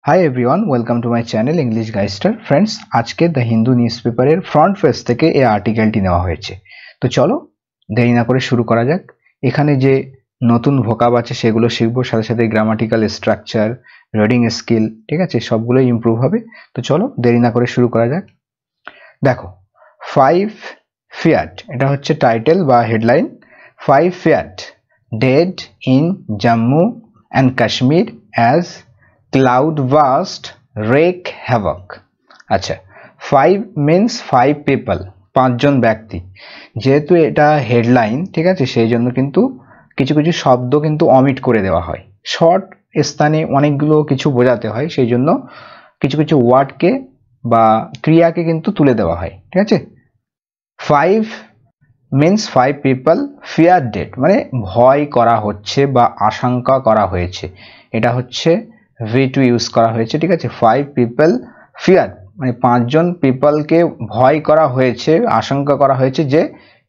High everyone, welcome to my channel English guystar. Friends, আজকে the Hindu news পেপারের front page থেকে এই আর্টিকেলটি নেওয়া হয়েছে। তো চলো দেরি না করে শুরু করা যাক। এখানে যে নতুন ভোকাব আছে সেগুলো শিখবো, সাথে সাথে গ্রামাটিক্যাল স্ট্রাকচার, রিডিং স্কিল, ঠিক আছে, সবগুলোই ইমপ্রুভ হবে। তো চলো দেরি না করে শুরু করা যাক। দেখো, 5 ফিয়াট, এটা হচ্ছে টাইটেল বা headline. 5 fiat dead in Jammu and Kashmir as cloud burst wreak havoc। আচ্ছা, 5 means 5 people, 5 জন ব্যক্তি। যেহেতু এটা হেডলাইন, ঠিক আছে, সেই জন্য কিন্তু কিছু কিছু শব্দ কিন্তু অমিট করে দেওয়া হয়। শর্ট স্থানে অনেকগুলো কিছু বোঝাতে হয়, সেই জন্য কিছু কিছু ওয়ার্ডকে বা ক্রিয়াকে কিন্তু তুলে দেওয়া হয়, ঠিক আছে। 5 means 5 people fear dead, মানে ভয় করা হচ্ছে বা আশঙ্কা করা হয়েছে, এটা হচ্ছে V2 ইউজ করা হয়েছে, ঠিক আছে। 5 পিপল ফিয়ার মানে 5 জন পিপলকে ভয় করা হয়েছে, আশঙ্কা করা হয়েছে যে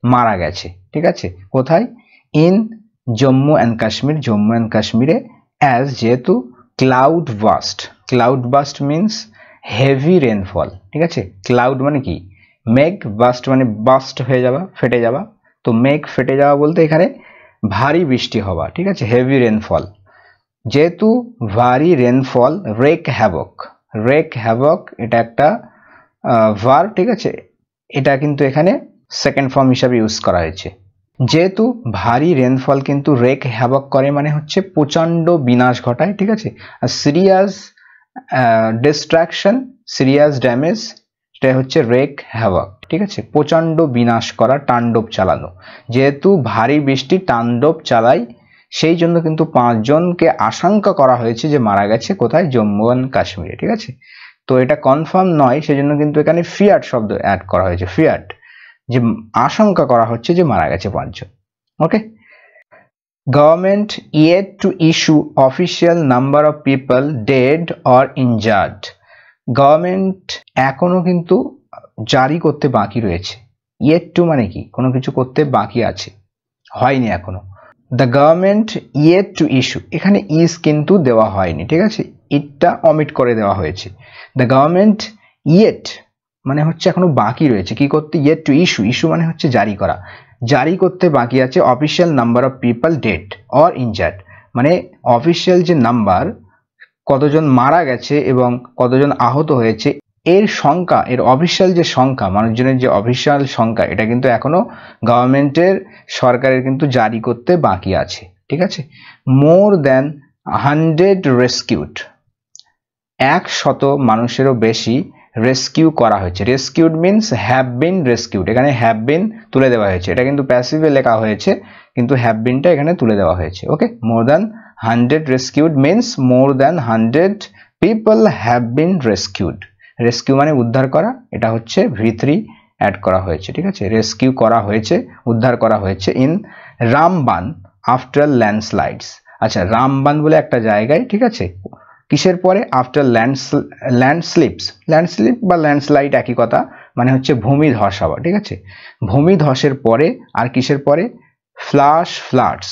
মারা গেছে, ঠিক আছে। কোথায়? In Jammu and Kashmir, Jammu and কাশ্মীরে। অ্যাজ, যেহেতু cloud burst, cloud burst means heavy rainfall, ঠিক আছে। ক্লাউড মানে কি? মেঘ, বাস্ট মানে বাস্ট হয়ে যাওয়া, ফেটে যাওয়া। তো মেঘ ফেটে যাওয়া বলতে এখানে ভারী বৃষ্টি হওয়া, ঠিক আছে, হেভি রেনফল। যেহেতু ভারী rainfall, rake havoc, rake havoc এটা একটা ভার্ব, ঠিক আছে। এটা কিন্তু এখানে সেকেন্ড ফর্ম হিসাবে ইউজ করা হয়েছে। যেহেতু ভারী রেনফল কিন্তু রেক হ্যাভক করে মানে হচ্ছে প্রচন্ড বিনাশ ঘটায়, ঠিক আছে। আর সিরিয়াস ডিস্ট্রাকশন, সিরিয়াস ড্যামেজ, এটা হচ্ছে রেক হ্যাভক, ঠিক আছে। প্রচন্ড বিনাশ করা, তাণ্ডব চালানো। যেহেতু ভারী বৃষ্টি তাণ্ডব চালায়, সেই জন্য কিন্তু 5 জনকে আশঙ্কা করা হয়েছে যে মারা গেছে। কোথায়? জম্মু অ্যান্ড কাশ্মীরে, ঠিক আছে। তো এটা কনফার্ম নয়, সেজন্য কিন্তু এখানে ফিয়ার্ড শব্দ অ্যাড করা হয়েছে। ফিয়ার্ড, যে আশঙ্কা করা হচ্ছে যে মারা গেছে 5 জন। Okay. Government yet to issue official number of people dead or injured। Government এখনো কিন্তু জারি করতে বাকি রয়েছে। yet to মানে কি? কোনো কিছু করতে বাকি আছে, হয়নি এখনো। The government yet to issue, এখানে ইজ কিন্তু দেওয়া হয়নি, ঠিক আছে, ইটটা অমিট করে দেওয়া হয়েছে। দ্য গভর্নমেন্ট yet মানে হচ্ছে এখনো বাকি রয়েছে কি করতে? yet to issue, ইস্যু মানে হচ্ছে জারি করা, জারি করতে বাকি আছে official number of people dead or injured, মানে অফিসিয়াল যে নাম্বার, কতজন মারা গেছে এবং কতজন আহত হয়েছে, এর সংখ্যা, এর অফিসিয়াল যে সংখ্যা, মানুষজনের যে অফিসিয়াল সংখ্যা, এটা কিন্তু এখনো গভর্নমেন্টের, সরকারের কিন্তু জারি করতে বাকি আছে, ঠিক আছে। মোর দ্যান 100 রেস্কিউড, 100 মানুষেরও বেশি রেস্কিউ করা হয়েছে। Rescued means have been rescued, এখানে হ্যাভ বিন তুলে দেওয়া হয়েছে। এটা কিন্তু প্যাসিভে লেখা হয়েছে, কিন্তু হ্যাভ বিনটা এখানে তুলে দেওয়া হয়েছে। Okay, more than 100 rescued means more than 100 people have been rescued. Rescue মানে উদ্ধার করা, এটা হচ্ছে V3 অ্যাড করা হয়েছে, ঠিক আছে। রেস্কিউ করা হয়েছে, উদ্ধার করা হয়েছে ইন রামবান আফটার ল্যান্ডস্লাইডস। আচ্ছা, রামবান বলে একটা জায়গায়, ঠিক আছে, কিসের পরে? আফটার ল্যান্ডস্লিপস, ল্যান্ডস্লিপ বা ল্যান্ডস্লাইড একই কথা, মানে হচ্ছে ভূমিধস হওয়া, ঠিক আছে। ভূমিধসের পরে আর কিসের পরে? Flash floods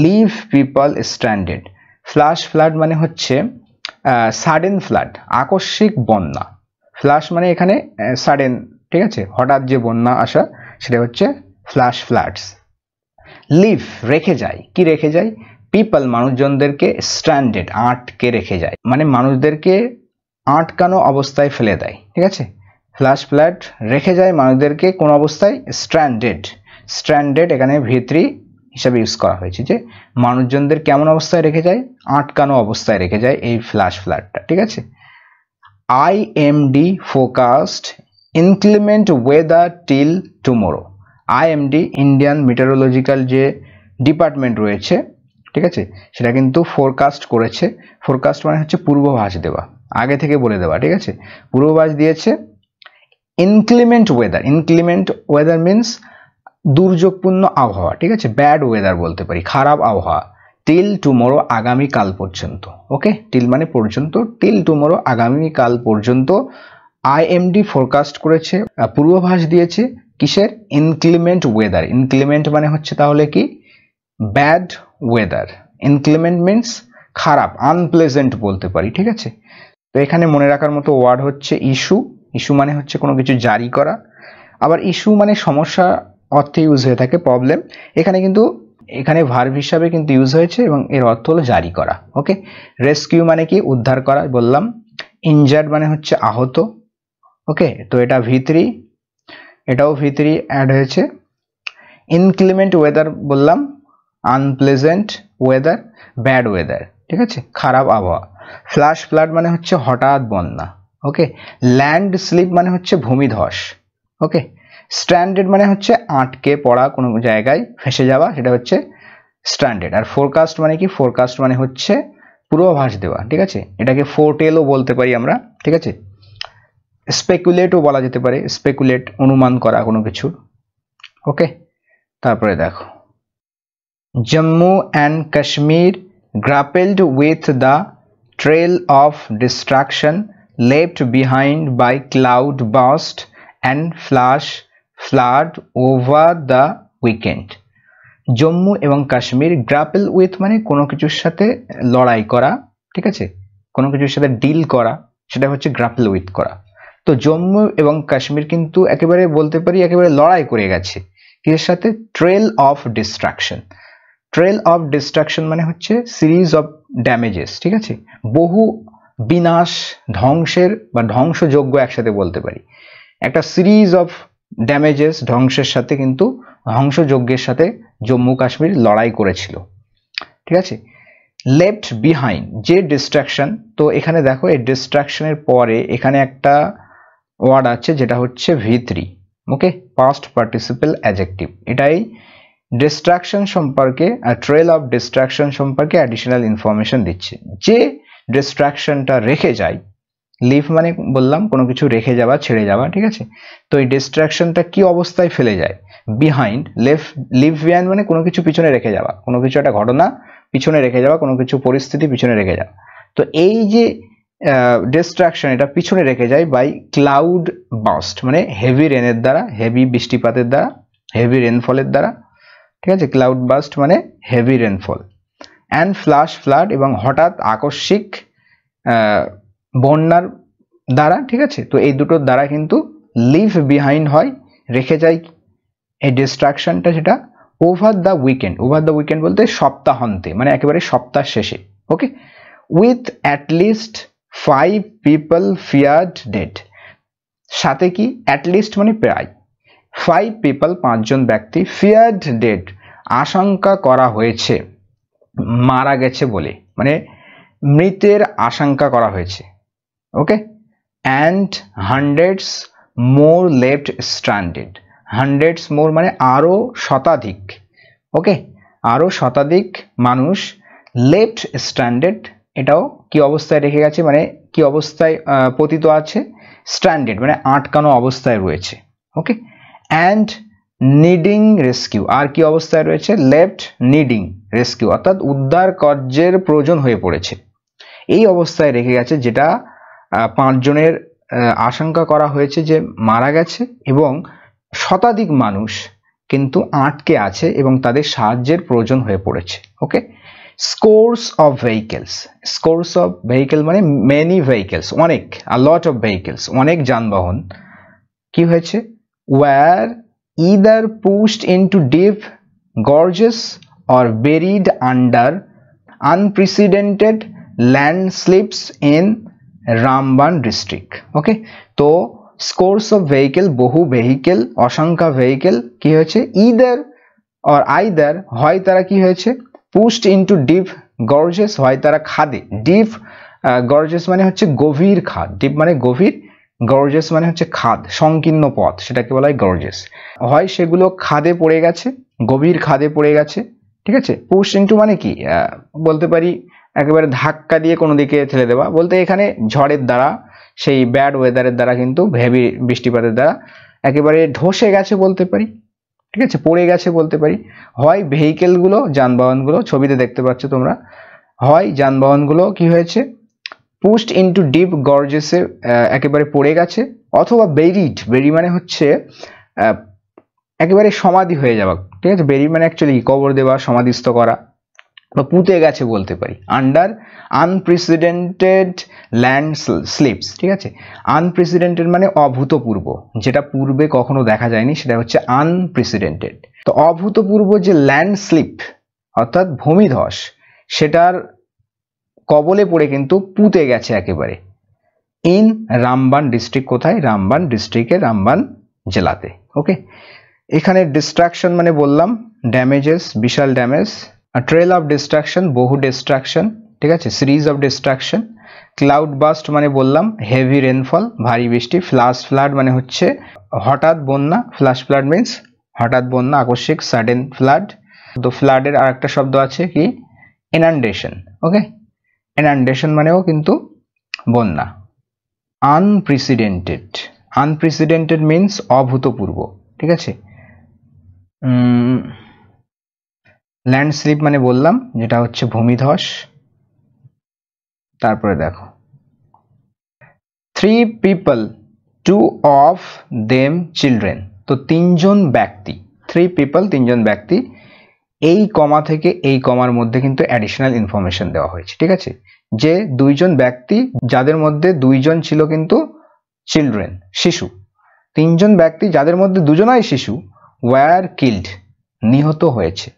leave people stranded. Flash flood মানে হচ্ছে সাডেন ফ্লাড, আকস্মিক বন্যা। ফ্লাশ মানে এখানে সাডেন, ঠিক আছে, হঠাৎ যে বন্যা আসা, সেটা হচ্ছে ফ্লাশ ফ্লাডস। লিভ রেখে যায়, কি রেখে যায়? পিপল মানুষজনদেরকে, স্ট্র্যান্ডেড আটকে রেখে যায়, মানে মানুষদেরকে আটকানো অবস্থায় ফেলে দেয়, ঠিক আছে। ফ্লাশ ফ্লাড রেখে যায় মানুষদেরকে কোন অবস্থায়? স্ট্র্যান্ডেড। স্ট্র্যান্ডেড এখানে V3 হিসাবে ইউজ করা হয়েছে, যে মানুষজনদের কেমন অবস্থায় রেখে যায়? আটকানো অবস্থায় রেখে যায় এই ফ্লাশ ফ্লাডটা, ঠিক আছে। IMD forecast inclement weather till tomorrow. IMD Indian meteorological যে ডিপার্টমেন্ট রয়েছে, ঠিক আছে, সেটা কিন্তু ফোরকাস্ট করেছে। ফোরকাস্ট মানে হচ্ছে পূর্বাভাস দেওয়া, আগে থেকে বলে দেওয়া, ঠিক আছে। পূর্বাভাস দিয়েছে inclement weather. Inclement weather means দুর্যোগপূর্ণ আবহাওয়া, ঠিক আছে, ব্যাড ওয়েদার বলতে পারি, খারাপ আবহাওয়া। টিল টুমোরো আগামীকাল পর্যন্ত। ওকে, টিল মানে পর্যন্ত, টিল টুমোরো আগামীকাল পর্যন্ত IMD ফোরকাস্ট করেছে, পূর্বাভাস দিয়েছে কিসের? Inclement weather. ইনক্লিমেন্ট মানে হচ্ছে তাহলে কি? Bad weather. ইনক্লিমেন্ট মিনস খারাপ, আনপ্লেজেন্ট বলতে পারি, ঠিক আছে। তো এখানে মনে রাখার মতো ওয়ার্ড হচ্ছে ইস্যু। ইস্যু মানে হচ্ছে কোনো কিছু জারি করা, আবার ইস্যু মানে সমস্যা অর্থে ইউজ হয়ে থাকে, প্রবলেম। এখানে ভার্ব হিসাবে কিন্তু ইউজ হয়েছে এবং এর অর্থ হলো জারি করা। ওকে, রেস্কিউ মানে কি, উদ্ধার করা বললাম। ইনজার্ড মানে হচ্ছে আহত। ওকে, তো এটা V3, এটাও V3 অ্যাড হয়েছে। ইনক্লিমেন্ট ওয়েদার বললাম, আনপ্লেজেন্ট ওয়েদার, ব্যাড ওয়েদার, ঠিক আছে, খারাপ আবহাওয়া। ফ্ল্যাশ ফ্লাড মানে হচ্ছে হঠাৎ বন্যা। ওকে, ল্যান্ড স্লিপ মানে হচ্ছে ভূমিধস। ওকে, স্ট্র্যান্ডেড মানে হচ্ছে আটকে পড়া, কোনো জায়গায় ফেসে যাওয়া, সেটা হচ্ছে স্ট্র্যান্ডেড। আর ফোরকাস্ট মানে কি, ফোরকাস্ট মানে হচ্ছে পূর্বাভাস দেওয়া, ঠিক আছে, এটাকে ফোরটেলও বলতে পারি আমরা, ঠিক আছে। স্পেকুলেটও বলা যেতে পারে, স্পেকুলেট অনুমান করা কোনো কিছু। ওকে, তারপরে দেখো, Jammu and Kashmir grappled with the trail of destruction left behind by cloud burst and flash flood over the weekend. Jammu এবং কাশ্মীর, গ্রাপেল উইথ মানে কোনো কিছুর সাথে লড়াই করা, ঠিক আছে, কোনো কিছুর সাথে ডিল করা, সেটা হচ্ছে গ্রাপেল উইথ করা। তো জম্মু এবং কাশ্মীর কিন্তু একেবারে বলতে পারি একেবারে লড়াই করে গেছে কিসের সাথে, trail of destruction. Trail of destruction মানে হচ্ছে সিরিজ অফ ড্যামেজেস, ঠিক আছে, বহু বিনাশ, ধ্বংসের বা ধ্বংসযোগ্য একসাথে বলতে পারি। একটা সিরিজ অফ ড্যামেজেস, ধ্বংসের সাথে কিন্তু ধ্বংসযজ্ঞের সাথে জম্মু কাশ্মীর লড়াই করেছিল, ঠিক আছে। লেফট বিহাইন্ড, যে ডিস্ট্রাকশন, তো এখানে দেখো এই ডিস্ট্রাকশনের পরে এখানে একটা ওয়ার্ড আছে যেটা হচ্ছে V3, ওকে, পাস্ট পার্টিসিপল অ্যাডজেক্টিভ। এটাই ডিস্ট্রাকশন সম্পর্কে, ট্রেল অফ ডিস্ট্রাকশন সম্পর্কে অ্যাডিশনাল ইনফরমেশন দিচ্ছে। যে ডিস্ট্রাকশনটা রেখে যায়, লিভ মানে বললাম কোনো কিছু রেখে যাওয়া, ছেড়ে যাওয়া, ঠিক আছে, তো এই ডিস্ট্রাকশনটা কি অবস্থায় ফেলে যায়, বিহাইন্ড, লিভ বিহাইন্ড মানে কোনো কিছু পিছনে রেখে যাওয়া, কোনো কিছু একটা ঘটনা পিছনে রেখে যাওয়া, কোনো কিছু পরিস্থিতি পিছনে রেখে যাওয়া। তো এই যে ডিস্ট্রাকশন, এটা পিছনে রেখে যায় বাই ক্লাউড বাস্ট, মানে হেভি রেনের দ্বারা, হেভি বৃষ্টিপাতের দ্বারা, হেভি রেনফলের দ্বারা, ঠিক আছে, ক্লাউড বাস্ট মানে heavy rainfall. And flush flood, এবং হঠাৎ আকস্মিক বন্যার দ্বারা, ঠিক আছে। তো এই দুটোর দ্বারা কিন্তু লিভ বিহাইন্ড হয়, রেখে যায় এই ডিস্ট্রাকশনটা, সেটা over the weekend. Over the weekend বলতে সপ্তাহান্তে, মানে একেবারে সপ্তাহ শেষে। ওকে, with at least 5 people feared dead, সাথে কি অ্যাটলিস্ট মানে প্রায়, 5 people 5 জন ব্যক্তি, feared dead আশঙ্কা করা হয়েছে, মারা গেছে বলে, মানে মৃতের আশঙ্কা করা হয়েছে। Okay, and hundreds more left stranded, hundreds more মানে আরো শতাধিক, ওকে, আরো শতাধিক মানুষ লেফট স্ট্র্যান্ডেড, এটাও কি অবস্থায় রেখে গেছে, মানে কি অবস্থায় পতিত আছে, স্ট্র্যান্ডেড মানে আটকানো অবস্থায় রয়েছে। ওকে, অ্যান্ড নিডিং রেস্কিউ, আর কি অবস্থায় রয়েছে, লেফট নিডিং রেস্কিউ, অর্থাৎ উদ্ধার কার্যের প্রয়োজন হয়ে পড়েছে, এই অবস্থায় রেখে গেছে, যেটা 5 জনের আশঙ্কা করা হয়েছে যে মারা গেছে, এবং শতাধিক মানুষ কিন্তু আটকে আছে এবং তাদের সাহায্যের প্রয়োজন হয়ে পড়েছে। Okay, scores of vehicles, scores of vehicle মানে মেনি ভেহিকেলস, অনেক, আ লট অফ ভেহিকেলস, অনেক যানবাহন কি হয়েছে, were either pushed into deep gorges or buried under unprecedented landslips in Ramban district. Okay, তো স্কোর্স অফ ভেহিকেল, বহু ভেহিকেল, অসংখ্য vehicle কি হয়েছে, ইদার অর আইদার, হয় তারা কি হয়েছে, পুশড ইনটু ডিপ গর্জেস, হয় তারা খাদে, ডিপ গর্জেস মানে হচ্ছে গভীর খাদ, ডিপ মানে গভীর, গর্জেস মানে হচ্ছে খাদ, সংকীর্ণ পথ, সেটাকে বলা হয় গর্জেস, হয় সেগুলো খাদে পড়ে গেছে, গভীর খাদে পড়ে গেছে, ঠিক আছে। পুশ ইনটু মানে কি বলতে পারি একেবারে ধাক্কা দিয়ে কোনো দিকে ঠেলে দেওয়া, বলতে এখানে ঝড়ের দ্বারা, সেই ব্যাড ওয়েদারের দ্বারা, কিন্তু হেভি বৃষ্টিপাতের দ্বারা একেবারে ধসে গেছে বলতে পারি, ঠিক আছে, পড়ে গেছে বলতে পারি। হয় ভেহিকেলগুলো, যানবাহনগুলো, ছবিতে দেখতে পাচ্ছ তোমরা, হয় যানবাহনগুলো কি হয়েছে, পুশড ইনটু ডিপ গর্জেসে একেবারে পড়ে গেছে, অথবা বেরিড, বেরি মানে হচ্ছে একেবারে সমাধি হয়ে যাওয়া, ঠিক আছে, বেরি মানে অ্যাকচুয়ালি কবর দেওয়া, সমাধিস্থ করা, বা পুঁতে গেছে বলতে পারি। আন্ডার আনপ্রেসিডেন্টেড ল্যান্ডস্লিপস, ঠিক আছে। আনপ্রেসিডেন্টেড মানে অভূতপূর্ব, যেটা পূর্বে কখনো দেখা যায়নি, সেটা হচ্ছে আনপ্রেসিডেন্টেড। তো অভূতপূর্ব যে ল্যান্ডস্লিপ অর্থাৎ ভূমিধস, সেটার কবলে পড়ে কিন্তু পুঁতে গেছে একেবারে। ইন রামবান ডিস্ট্রিক্ট, কোথায়? রামবান ডিস্ট্রিক্টে, রামবান জেলাতে। ওকে, এখানে ডিস্ট্রাকশন মানে বললাম ড্যামেজেস, বিশাল ড্যামেজ। ট্রেল অফ ডিস্ট্রাকশন, বহু ডিস্ট্রাকশন, ঠিক আছে, series of destruction. Cloud burst মানে বললাম হেভি রেনফল, ভারী বৃষ্টি। ফ্লাশ ফ্লাড মানে হচ্ছে হঠাৎ বন্যা, ফ্লাশ ফ্লাড মিন্স হঠাৎ বন্যা, আকস্মিক, সাডেন ফ্লাড। তো ফ্লাডের আর একটা শব্দ আছে কি? ইনান্ডেশন। ওকে, ইনান্ডেশন মানেও কিন্তু বন্যা। আনপ্রেসিডেন্টেড, আনপ্রেসিডেন্টেড মিন্স অভূতপূর্ব, ঠিক আছে। ল্যান্ডস্লিপ মানে বললাম যেটা হচ্ছে ভূমিধস। তারপরে দেখো, 3 people, 2 of them children। তো 3জন ব্যক্তি, 3 people 3জন ব্যক্তি, এই কমা থেকে এই কমার মধ্যে কিন্তু অ্যাডিশনাল ইনফরমেশন দেওয়া হয়েছে, ঠিক আছে। যে 2জন ব্যক্তি যাদের মধ্যে 2জন ছিল কিন্তু চিলড্রেন, শিশু। 3জন ব্যক্তি যাদের মধ্যে 2জনাই শিশু, ওয়ার কিল্ড, নিহত হয়েছে।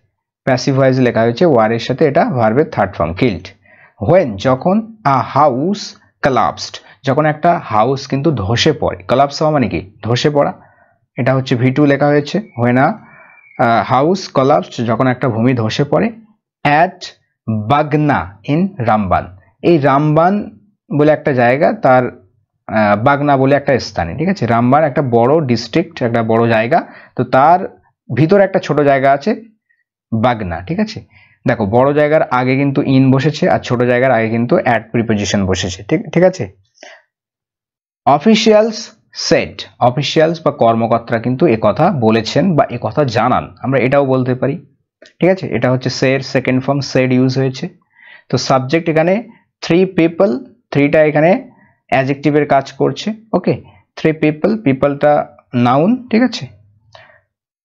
প্যাসিভ ভয়েস লেখা হয়েছে, ওয়ারের সাথে এটা ভার্বের থার্ড ফর্ম, কিল্ড। হোয়েন, যখন, আ হাউস কলাপসড, যখন একটা হাউস কিন্তু ধসে পড়ে। কলাপস হওয়া মানে কি? ধসে পড়া। এটা হচ্ছে V2 লেখা হয়েছে, হোয়েন আ হাউস কলাপসড, যখন একটা ভূমি ধসে পড়ে। অ্যাট বাগনা ইন রামবান, এই রামবান বলে একটা জায়গা, তার বাগনা বলে একটা স্থানে, ঠিক আছে। রামবান একটা বড় ডিস্ট্রিক্ট, একটা বড় জায়গা, তো তার ভিতরে একটা ছোট জায়গা আছে বাগনা, ঠিক আছে। দেখো, বড় জায়গার আগে কিন্তু ইন বসেছে, আর ছোট জায়গার আগে কিন্তু অ্যাট প্রিপোজিশন বসেছে, ঠিক আছে। অফিসিয়ালস সেড, অফিসিয়ালস বা কর্মকর্তারা কিন্তু একথা বলেছেন বা একথা জানান, আমরা এটাও বলতে পারি, ঠিক আছে। এটা হচ্ছে সের সেকেন্ড ফর্ম, সেড ইউজ হয়েছে। তো সাবজেক্ট এখানে 3 people, 3টা এখানে অ্যাডজেক্টিভের কাজ করছে। ওকে, 3 people, পিপলটা নাউন, ঠিক আছে।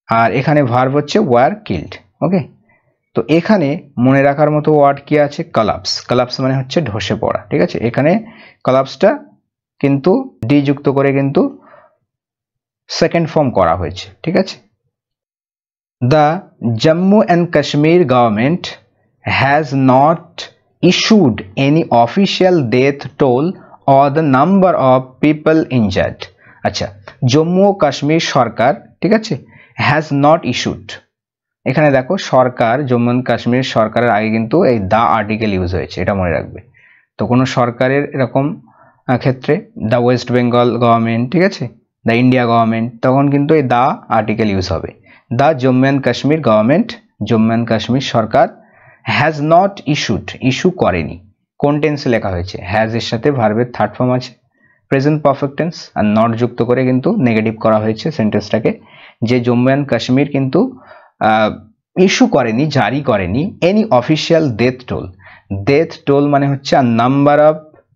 আর এখানে ভার্ব হচ্ছে ওয়ার কিল্ড। ওকে, তো এখানে মনে রাখার মতো ওয়ার্ড কি আছে? কলাপস। কলাপস মানে হচ্ছে ধসে পড়া, ঠিক আছে। এখানে কলাপসটা কিন্তু ডি যুক্ত করে কিন্তু সেকেন্ড ফর্ম করা হয়েছে, ঠিক আছে। The Jammu and Kashmir government has not issued any official death toll or the number of people injured. আচ্ছা, জম্মু ও কাশ্মীর সরকার, ঠিক আছে, হ্যাজ নট ইস্যুড। এখানে দেখো, সরকার, জম্মু অ্যান্ড কাশ্মীর সরকারের আগে কিন্তু এই দা আর্টিকেল ইউজ হয়েছে, এটা মনে রাখবে। তো কোনো সরকারের এরকম ক্ষেত্রে দ্য ওয়েস্ট বেঙ্গল গভর্নমেন্ট, ঠিক আছে, দ্য ইন্ডিয়া গভর্নমেন্ট, তখন কিন্তু এই দা আর্টিকেল ইউজ হবে। The Jammu and Kashmir government, Jammu and Kashmir Sarkar, has not issued, issue করেনি। কোন টেন্সে লেখা হয়েছে? হ্যাজ এর সাথে ভার্বের থার্ড ফর্ম আছে, present perfect tense, are not যুক্ত করে কিন্তু নেগেটিভ করা হয়েছে সেন্টেন্সটাকে, যে জম্মু অ্যান্ড কাশ্মীর কিন্তু ইস্যু করেনি, জারি করেনি any official death toll. Death toll মানে হচ্ছে আ number of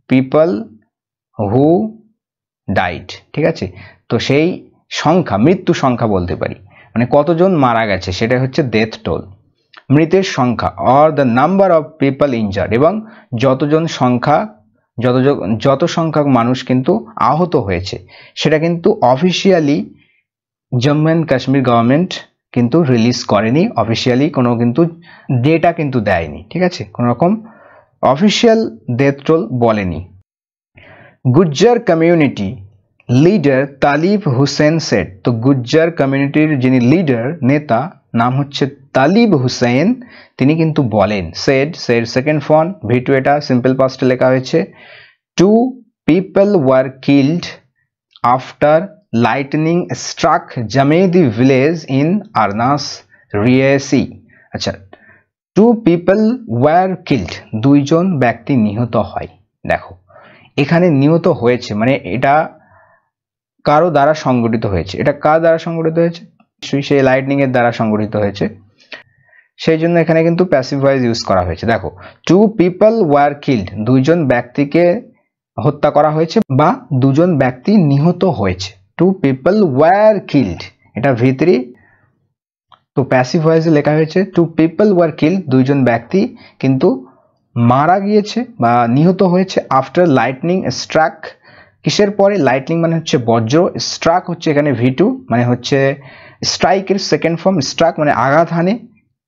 people who died, ঠিক আছে। তো সেই সংখ্যা, মৃত্যু সংখ্যা বলতে পারি, মানে কতজন মারা গেছে, সেটা হচ্ছে ডেথ টোল। মৃতের সংখ্যা or the number of people injured, এবং যতজন সংখ্যা, যত সংখ্যক মানুষ কিন্তু আহত হয়েছে, সেটা কিন্তু officially Jammu and Kashmir government কিন্তু রিলিজ করেনি, অফিসিয়ালি কোনো কিন্তু ডেটা কিন্তু দেয়নি, ঠিক আছে, কোনো রকম অফিসিয়াল ডেথ টোল বলেনি। Gujjar community leader Talib Hussain set, তো গুজ্জার কমিউনিটির যিনি লিডার, নেতা, নাম হচ্ছে তালিব হুসেন, তিনি কিন্তু বলেন। Shed, shed second form, V2 এটা সিম্পল পাস্টে লেখা হয়েছে। 2 people were killed after lightning struck Jamedi village in Arnas Riesi। আচ্ছা, 2 people were killed, 2জন ব্যক্তি নিহত হয়। দেখো, এখানে নিহত হয়েছে মানে এটা কারো দ্বারা সংগঠিত হয়েছে। এটা কার দ্বারা সংগঠিত হয়েছে? সেই লাইটনিং এর দ্বারা সংগঠিত হয়েছে, সেই জন্য এখানে কিন্তু প্যাসিভ ভয়েস ইউজ করা হয়েছে। দেখো, 2 people were killed, 2জন ব্যক্তিকে হত্যা করা হয়েছে বা 2জন ব্যক্তি নিহত হয়েছে। 2 people were killed, এটা V3 তো প্যাসিভ ভয়েসে লেখা হয়েছে টু পিপল ওয়ার কিল্ড, দুইজন ব্যক্তি কিন্তু মারা গিয়েছে বা নিহত হয়েছে আফটার লাইটনিং স্ট্রাক, কিসের পরে? লাইটনিং মানে হচ্ছে বজ্র, স্ট্রাক হচ্ছে এখানে V2 মানে হচ্ছে স্ট্রাইকের সেকেন্ড ফর্ম, স্ট্রাক মানে আঘাত হানে,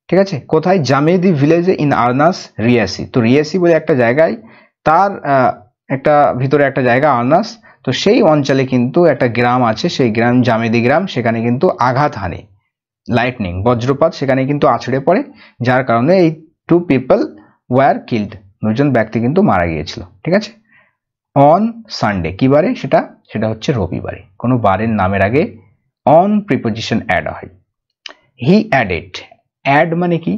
ঠিক আছে। কোথায়? জামেদি ভিলেজে ইন আরনাস রিয়াসি। তো রিয়াসি বলে একটা জায়গায়, তার একটা ভিতরে একটা জায়গা আরনাস, তো সেই অঞ্চলে কিন্তু একটা গ্রাম আছে, সেই গ্রাম জামেদি গ্রাম, সেখানে কিন্তু আঘাত হানে লাইটনিং, বজ্রপাত সেখানে কিন্তু আছড়ে পড়ে, যার কারণে এই টু পিপল ওয়ার কিল্ড, দুজন ব্যক্তি কিন্তু মারা গিয়েছিল, ঠিক আছে। অন সানডে, কি বারে? সেটা হচ্ছে রবিবারে। কোনো বারের নামের আগে অন প্রিপোজিশন অ্যাড হয়। হি অ্যাডেড, অ্যাড মানে কি?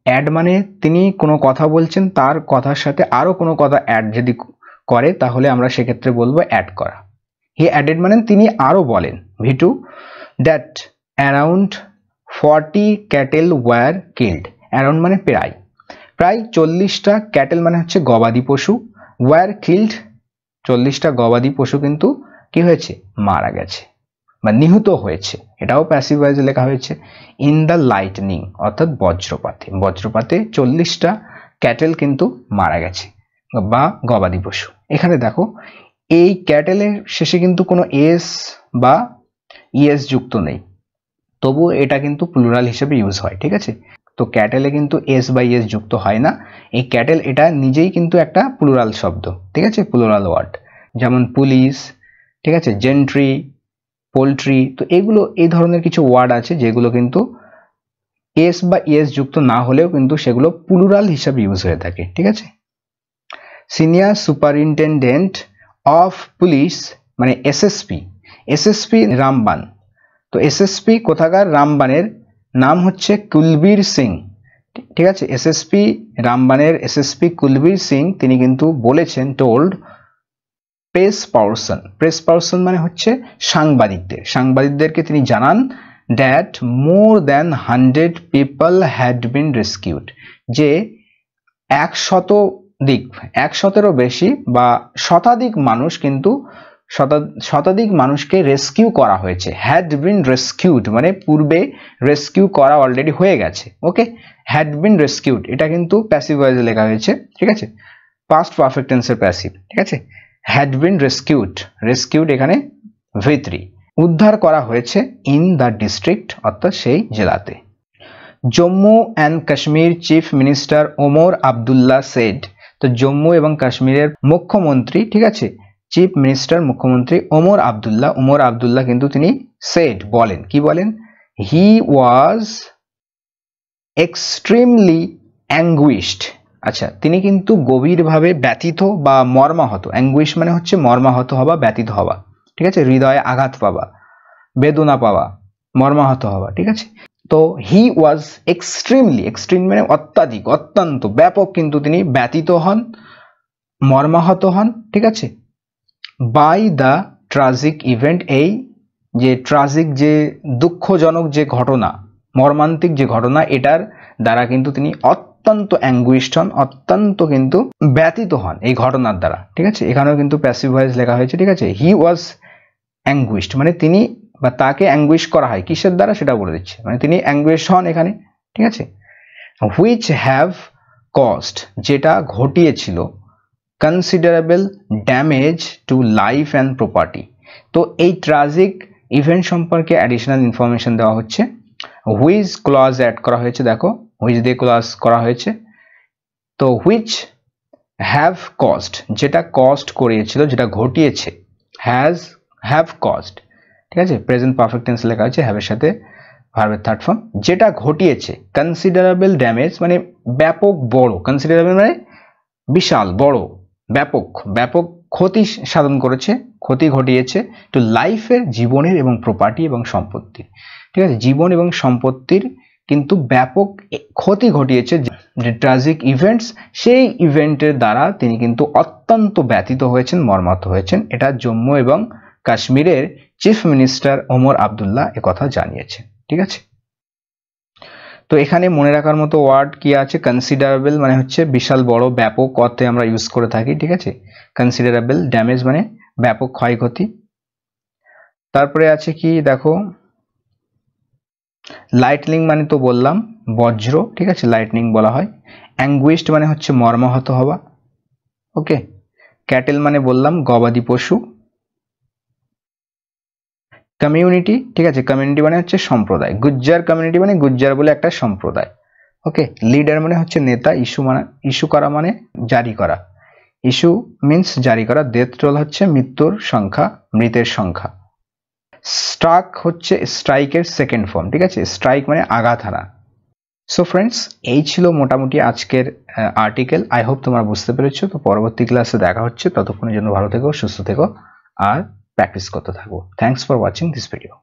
অ্যাড মানে তিনি কোনো কথা বলছেন, তার কথার সাথে আরো কোনো কথা অ্যাড যদি করে তাহলে আমরা সেক্ষেত্রে বলবো অ্যাড করা। হি অ্যাডেড মানে তিনি আরো বলেন, V2, that around 40 cattle were killed. Around মানে প্রায়, প্রায় 40টা, ক্যাটেল মানে হচ্ছে গবাদি পশু, ওয়ার কিল্ড 40টা গবাদি পশু কিন্তু কি হয়েছে? মারা গেছে বা নিহত হয়েছে। এটাও প্যাসিভ ভয়েসে লেখা হয়েছে। ইন দ্য লাইটনিং অর্থাৎ বজ্রপাতে, বজ্রপাতে 40টা ক্যাটেল কিন্তু মারা গেছে বা গবাদি পশু। এখানে দেখো এই ক্যাটেলের শেষে কিন্তু কোনো এস বা ইএস যুক্ত নেই, তবু এটা কিন্তু প্লুরাল হিসেবে ইউজ হয়, ঠিক আছে। তো ক্যাটেলে কিন্তু এস বা ইএস যুক্ত হয় না। এই ক্যাটেল এটা নিজেই কিন্তু একটা প্লুরাল শব্দ, ঠিক আছে, প্লুরাল ওয়ার্ড, যেমন পুলিশ, ঠিক আছে, জেন্ট্রি, পোল্ট্রি। তো এগুলো এই ধরনের কিছু ওয়ার্ড আছে যেগুলো কিন্তু এস বা ইএস যুক্ত না হলেও কিন্তু সেগুলো প্লুরাল হিসেবে ইউজ হয়ে থাকে, ঠিক আছে। সিনিয়র সুপারিনটেন্ডেন্ট অফ পুলিশ মানে এসএসপি, এসএসপি রামবান। তো এসএসপি কোথাকার? রামবানের, নাম হচ্ছে কুলবীর সিং, ঠিক আছে। এসএসপি রামবানের এসএসপি কুলবীর সিং তিনি কিন্তু বলেছেন, told press person, press person মানে হচ্ছে সাংবাদিকদের, সাংবাদিকদেরকে তিনি জানান that more than 100 people had been rescued, যে 100-এরও বেশি বা শতাধিক মানুষ কিন্তু শতাধিক মানুষকে রেস্কিউ করা হয়েছে। হ্যাড বিন রেস্কিউড মানে পূর্বে রেস্কিউ করা অলরেডি হয়ে গেছে, ওকে। হ্যাড বিন রেস্কিউড এটা কিন্তু প্যাসিভ ভয়েসে লেখা হয়েছে, ঠিক আছে, পাস্ট পারফেক্ট টেন্সের প্যাসিভ, ঠিক আছে। হ্যাড বিন রেস্কিউড, রেস্কিউড এখানে V3, উদ্ধার করা হয়েছে ইন দ্য ডিস্ট্রিক্ট অর্থাৎ সেই জেলাতে। Jammu and Kashmir chief minister Omar Abdullah said, তো জম্মু এবং কাশ্মীরের মুখ্যমন্ত্রী, ঠিক আছে, চিফ মিনিস্টার মুখ্যমন্ত্রী ওমর আবদুল্লাহ কিন্তু তিনি সেড বলেন, কি বলেন? হি ওয়াজ এক্সট্রিমলি অ্যাঙ্গুইশড, আচ্ছা তিনি কিন্তু গভীরভাবে ব্যথিত বা মর্মাহত, অ্যাঙ্গুইশ মানে হচ্ছে মর্মাহত হওয়া, ব্যথিত হওয়া, ঠিক আছে, হৃদয়ে আঘাত পাওয়া, বেদনা পাওয়া, মর্মাহত হওয়া, ঠিক আছে। তো হি ওয়াজ এক্সট্রিমলি, এক্সট্রিম মানে অত্যাধিক, অত্যন্ত, ব্যাপক কিন্তু তিনি ব্যথিত হন, মর্মাহত হন, ঠিক আছে, বাই দ্য ট্রাজিক ইভেন্ট, এই যে ট্রাজিক যে দুঃখজনক যে ঘটনা, মর্মান্তিক যে ঘটনা, এটার দ্বারা কিন্তু তিনি অত্যন্ত অ্যাঙ্গুইশড হন, অত্যন্ত কিন্তু ব্যথিত হন এই ঘটনার দ্বারা, ঠিক আছে। এখানেও কিন্তু প্যাসিভ ভয়েস লেখা হয়েছে, ঠিক আছে। হি ওয়াজ অ্যাঙ্গুইশড মানে তিনি বা তাকে অ্যাঙ্গুইশ করা হয় কিসের দ্বারা সেটা বলে দিচ্ছে, মানে তিনি অ্যাঙ্গুইশ হন এখানে, ঠিক আছে। হুইচ হ্যাভ কস্ট যেটা ঘটিয়েছিল considerable damage to life and property. তো এই ট্রাজিক ইভেন্ট সম্পর্কে অ্যাডিশনাল ইনফরমেশন দেওয়া হচ্ছে। হুইচ ক্লজ অ্যাড করা হয়েছে, দেখো হুইচ দিয়ে ক্লজ করা হয়েছে। তো হুইচ হ্যাভ কস্ট যেটা কস্ট করিয়েছিল, যেটা ঘটিয়েছে, হ্যাভ কস্ট, ঠিক আছে, প্রেজেন্ট পারফেক্ট টেন্স লেখা আছে হ্যাভের সাথে ভার্বের থার্ড ফর্ম, যেটা ঘটিয়েছে কনসিডারেবল ড্যামেজ মানে ব্যাপক বড়, কনসিডারেবল মানে বিশাল বড়, ব্যাপক, ব্যাপক ক্ষতি সাধন করেছে, ক্ষতি ঘটিয়েছে টু লাইফের, জীবনের এবং প্রপার্টি এবং সম্পত্তির, ঠিক আছে, জীবন এবং সম্পত্তির কিন্তু ব্যাপক ক্ষতি ঘটিয়েছে যে ট্রাজিক ইভেন্টস, সেই ইভেন্টের দ্বারা তিনি কিন্তু অত্যন্ত ব্যথিত হয়েছেন, মর্মাহত হয়েছেন। এটা জম্মু এবং কাশ্মীরের চিফ মিনিস্টার ওমর আবদুল্লাহ একথা জানিয়েছেন, ঠিক আছে। তো এখানে মনে রাখার মতো ওয়ার্ড কি আছে? কনসিডারেবল মানে হচ্ছে বিশাল বড়, ব্যাপক অর্থে আমরা ইউজ করে থাকি, ঠিক আছে। কনসিডারেবল, ড্যামেজ মানে ব্যাপক ক্ষয়ক্ষতি। তারপরে আছে কি দেখো, লাইটনিং মানে তো বললাম বজ্র, ঠিক আছে, লাইটনিং বলা হয়। অ্যাঙ্গুইশড মানে হচ্ছে মর্মাহত হওয়া। ওকে, ক্যাটেল মানে বললাম গবাদি পশু। কমিউনিটি, ঠিক আছে, কমিউনিটি মানে হচ্ছে সম্প্রদায়। গুজ্জার কমিউনিটি মানে গুজ্জার বলে একটা সম্প্রদায়। ওকে, লিডার মানে হচ্ছে নেতা। ইস্যু করা মানে জারি করা। ইস্যু মিন্স জারি করা। ডেথ রোল হচ্ছে মৃত্যুর সংখ্যা, মৃতের সংখ্যা। স্ট্রাক হচ্ছে স্ট্রাইকের সেকেন্ড ফর্ম, ঠিক আছে, স্ট্রাইক মানে আঘাত হানা। সো ফ্রেন্ডস, এই ছিল মোটামুটি আজকের আর্টিকেল। আই হোপ তোমরা বুঝতে পেরেছো। তো পরবর্তী ক্লাসে দেখা হচ্ছে, ততক্ষণের জন্য ভালো থেকো, সুস্থ থেকো আর প্র্যাকটিস করতে থাকো। Thanks for watching this video.